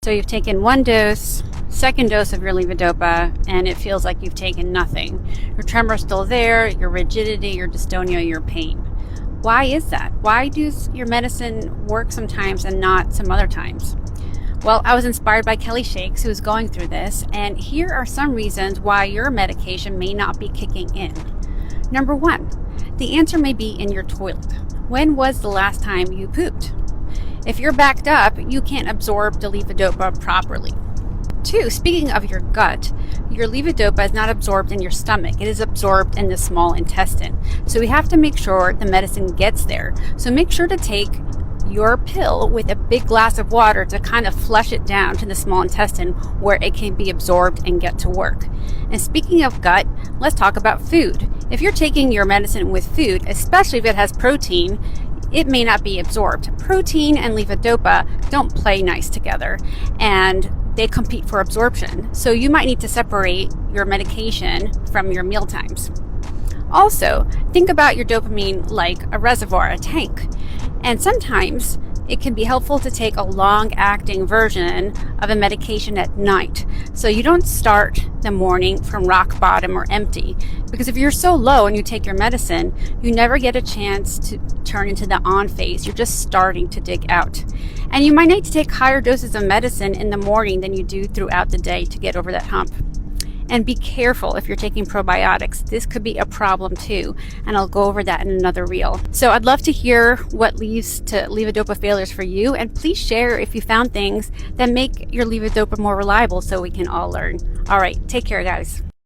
So you've taken one dose, second dose of your levodopa, and it feels like you've taken nothing. Your tremor's still there, your rigidity, your dystonia, your pain. Why is that? Why does your medicine work sometimes and not some other times? Well, I was inspired by Kelly Shakes, who's going through this, and here are some reasons why your medication may not be kicking in. Number one, the answer may be in your toilet. When was the last time you pooped? If you're backed up, you can't absorb the levodopa properly. Two, speaking of your gut, your levodopa is not absorbed in your stomach. It is absorbed in the small intestine. So we have to make sure the medicine gets there. So make sure to take your pill with a big glass of water to kind of flush it down to the small intestine where it can be absorbed and get to work. And speaking of gut, let's talk about food. If you're taking your medicine with food, especially if it has protein, it may not be absorbed. Protein and levodopa don't play nice together, and they compete for absorption. So you might need to separate your medication from your meal times. Also, think about your dopamine like a reservoir, a tank. And sometimes it can be helpful to take a long-acting version of a medication at night. So you don't start the morning from rock bottom or empty. Because if you're so low and you take your medicine, you never get a chance to turn into the on phase. You're just starting to dig out. And you might need to take higher doses of medicine in the morning than you do throughout the day to get over that hump. And be careful if you're taking probiotics. This could be a problem too, and I'll go over that in another reel. So I'd love to hear what leads to levodopa failures for you, and please share if you found things that make your levodopa more reliable so we can all learn. All right, take care, guys.